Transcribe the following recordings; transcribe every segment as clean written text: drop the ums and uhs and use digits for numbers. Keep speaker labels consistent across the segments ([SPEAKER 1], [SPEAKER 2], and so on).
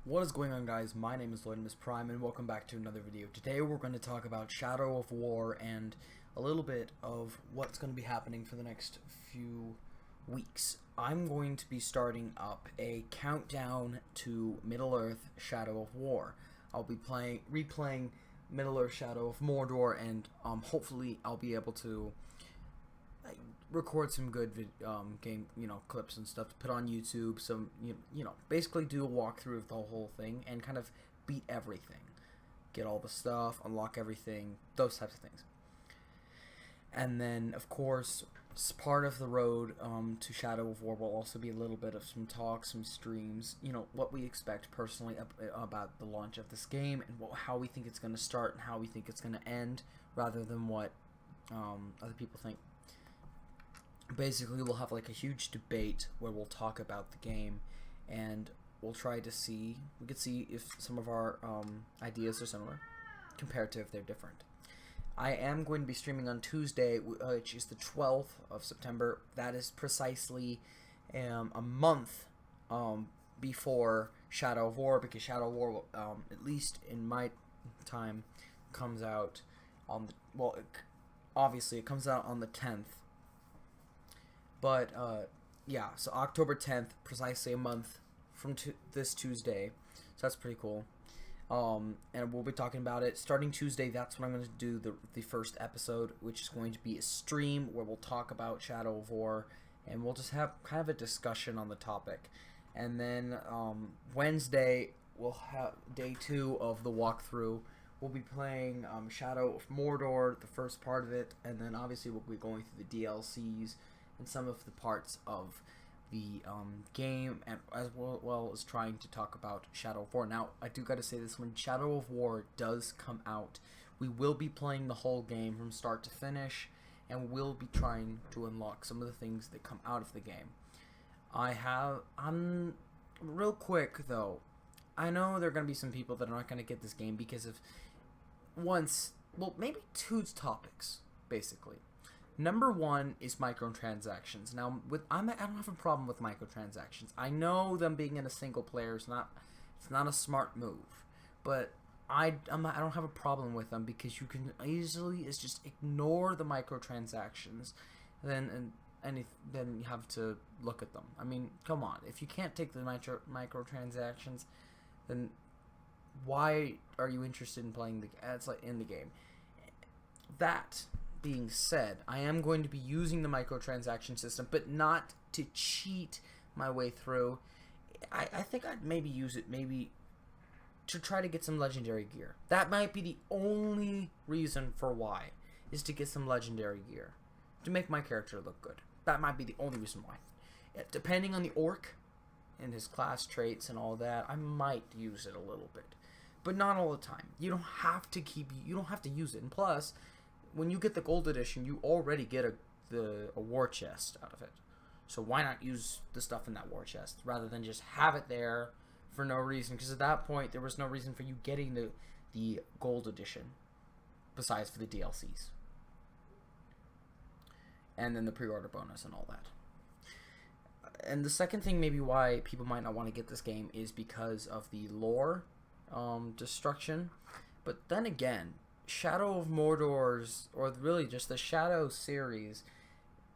[SPEAKER 1] What is going on, guys? My name is Lloyd Miss Prime and welcome back to another video. Today we're going to talk about Shadow of War and a little bit of what's going to be happening for the next few weeks. I'm going to be starting up a countdown to Middle-earth Shadow of War. I'll be replaying Middle-earth Shadow of Mordor, and hopefully I'll be able to record some good game clips and stuff to put on YouTube. Some basically do a walkthrough of the whole thing and kind of beat everything, get all the stuff, unlock everything, those types of things. And then of course, part of the road to Shadow of War will also be a little bit of some talks, some streams, what we expect personally about the launch of this game, and how we think it's going to start and how we think it's going to end, rather than what other people think. Basically, we'll have like a huge debate where we'll talk about the game, and we'll try to see, we could see if some of our ideas are similar compared to if they're different. I am going to be streaming on Tuesday, which is the 12th of September. That is precisely a month before Shadow of War, because Shadow of War, at least in my time, comes out on the, obviously it comes out on the 10th. But, yeah, so October 10th, precisely a month from this Tuesday. So that's pretty cool. And we'll be talking about it. Starting Tuesday, that's when I'm going to do the first episode, which is going to be a stream where we'll talk about Shadow of War, and we'll just have kind of a discussion on the topic. And then Wednesday, we'll have day 2 of the walkthrough. We'll be playing Shadow of Mordor, the first part of it, and then obviously we'll be going through the DLCs and some of the parts of the game, and as well as trying to talk about Shadow of War. Now, I do gotta say this, when Shadow of War does come out, we will be playing the whole game from start to finish, and we'll be trying to unlock some of the things that come out of the game. I'm real quick though, I know there are gonna be some people that are not gonna get this game because of maybe two topics, basically. Number one is microtransactions. Now, I don't have a problem with microtransactions. I know them being in a single player it's not a smart move, but I don't have a problem with them because you can easily just ignore the microtransactions, then you have to look at them. I mean, come on, if you can't take the microtransactions, then why are you interested in playing in the game? That being said, I am going to be using the microtransaction system, but not to cheat my way through. I think I'd maybe use it to try to get some legendary gear. That might be the only reason for why, is to get some legendary gear, to make my character look good. That might be the only reason why. Depending on the orc and his class traits and all that, I might use it a little bit, but not all the time. You don't have to use it. And plus, when you get the gold edition, you already get a war chest out of it. So why not use the stuff in that war chest rather than just have it there for no reason? Because at that point, there was no reason for you getting the gold edition besides for the DLCs. And then the pre-order bonus and all that. And the second thing maybe why people might not want to get this game is because of the lore destruction. But then again, Shadow of Mordor's, or really just the Shadow series,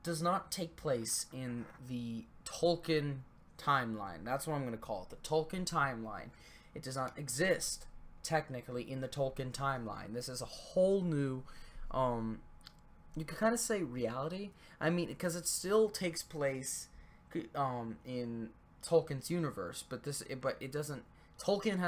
[SPEAKER 1] does not take place in the Tolkien timeline. That's what I'm going to call it, the Tolkien timeline. It does not exist technically in the Tolkien timeline. This is a whole new, you could kind of say reality. I mean, because it still takes place in Tolkien's universe, but it doesn't. Tolkien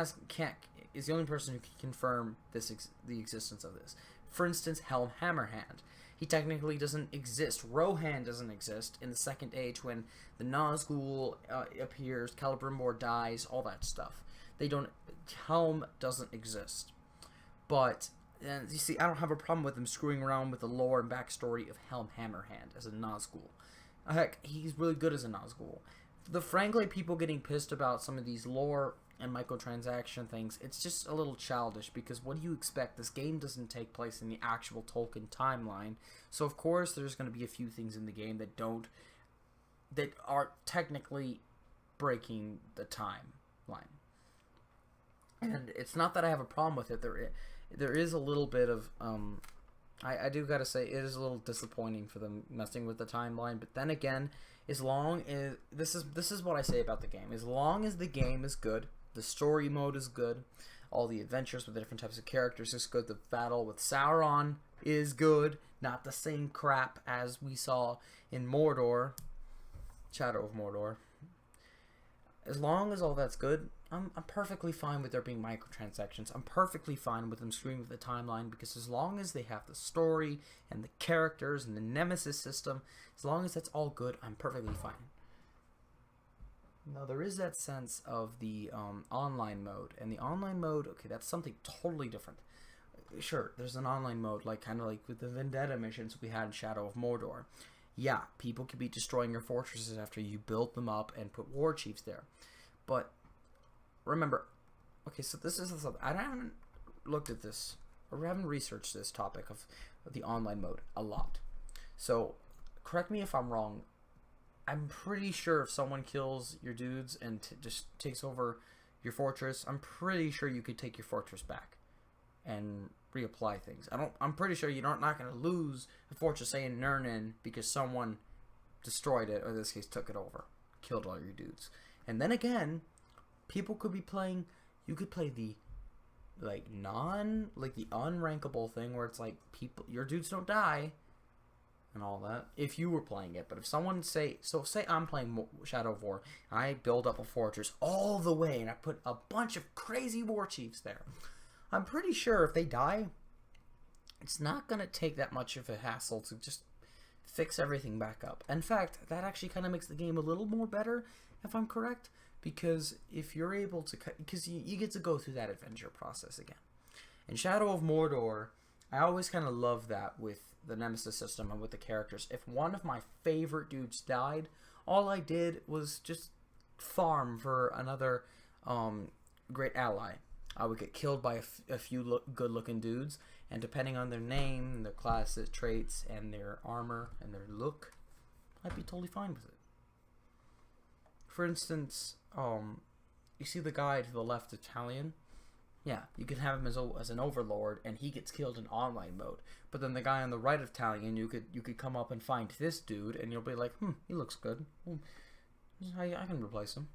[SPEAKER 1] is the only person who can confirm the existence of this. For instance, Helm Hammerhand. He technically doesn't exist. Rohan doesn't exist in the Second Age when the Nazgul appears, Celebrimbor dies, all that stuff. Helm doesn't exist. But, you see, I don't have a problem with him screwing around with the lore and backstory of Helm Hammerhand as a Nazgul. Heck, he's really good as a Nazgul. Frankly, people getting pissed about some of these lore and microtransaction things, it's just a little childish, because what do you expect? This game doesn't take place in the actual Tolkien timeline, so of course there's going to be a few things in the game that are technically breaking the timeline. And it's not that I have a problem with it. There is a little bit of I do gotta say it is a little disappointing for them messing with the timeline. But then again, as long as this is what I say about the game. As long as the game is good, the story mode is good, all the adventures with the different types of characters is good. The battle with Sauron is good, not the same crap as we saw in Mordor, Shadow of Mordor. As long as all that's good, I'm perfectly fine with there being microtransactions. I'm perfectly fine with them screwing with the timeline, because as long as they have the story and the characters and the nemesis system, as long as that's all good, I'm perfectly fine. Now, there is that sense of the online mode, and the online mode, okay, that's something totally different. Sure, there's an online mode, like kind of like with the Vendetta missions we had in Shadow of Mordor. Yeah, people could be destroying your fortresses after you build them up and put war chiefs there. But remember, okay, so this is something I haven't looked at this or haven't researched this topic of the online mode a lot. So correct me if I'm wrong. I'm pretty sure if someone kills your dudes and just takes over your fortress, I'm pretty sure you could take your fortress back and reapply things. I'm pretty sure you're not going to lose a fortress, say in Nurnen, because someone destroyed it, or in this case took it over, killed all your dudes. And then again, people could be playing. You could play the the unrankable thing where it's like your dudes don't die and all that if you were playing it. But if someone say I'm playing Shadow of War, I build up a fortress all the way and I put a bunch of crazy war chiefs there, I'm pretty sure if they die, it's not gonna take that much of a hassle to just fix everything back up. In fact, that actually kind of makes the game a little more better, if I'm correct, because if you're able to, because you get to go through that adventure process again. In Shadow of Mordor, I always kind of love that with the nemesis system and with the characters. If one of my favorite dudes died, all I did was just farm for another great ally. I would get killed by a few good-looking dudes, and depending on their name, their class, traits, and their armor, and their look, I'd be totally fine with it. For instance, you see the guy to the left, Italian? Yeah, you can have him as an overlord, and he gets killed in online mode. But then the guy on the right of Italian, you could come up and find this dude, and you'll be like, he looks good. I can replace him.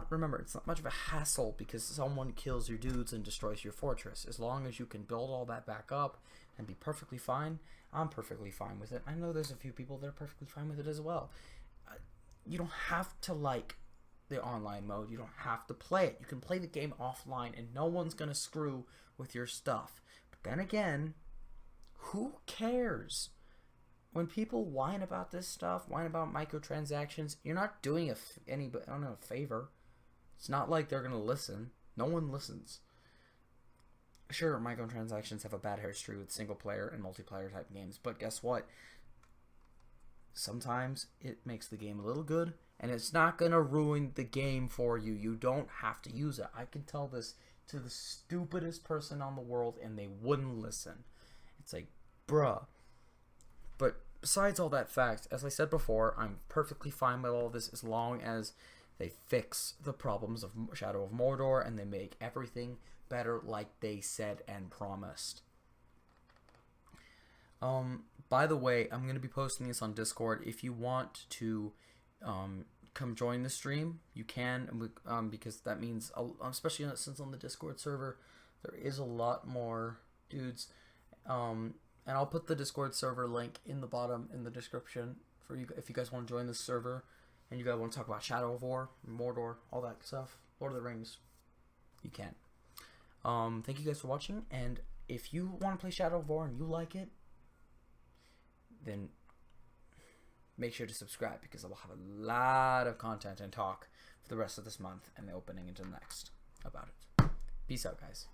[SPEAKER 1] Remember, it's not much of a hassle because someone kills your dudes and destroys your fortress. As long as you can build all that back up and be perfectly fine, I'm perfectly fine with it. I know there's a few people that are perfectly fine with it as well. You don't have to like the online mode. You don't have to play it. You can play the game offline and no one's going to screw with your stuff. But then again, who cares? When people whine about this stuff, whine about microtransactions, you're not doing anybody a favor. It's not like they're going to listen. No one listens. Sure, microtransactions have a bad history with single player and multiplayer type games, but guess what? Sometimes it makes the game a little good, and it's not going to ruin the game for you. You don't have to use it. I can tell this to the stupidest person on the world, and they wouldn't listen. It's like, bruh. But besides all that fact, as I said before, I'm perfectly fine with all this as long as they fix the problems of Shadow of Mordor and they make everything better like they said and promised. By the way, I'm going to be posting this on Discord. If you want to come join the stream, you can, because that means, especially since on the Discord server, there is a lot more dudes. And I'll put the Discord server link in the bottom in the description for you if you guys want to join this server and you guys want to talk about Shadow of War, Mordor, all that stuff, Lord of the Rings. You can. Thank you guys for watching, and if you want to play Shadow of War and you like it, then make sure to subscribe because I will have a lot of content and talk for the rest of this month and the opening into the next about it. Peace out, guys.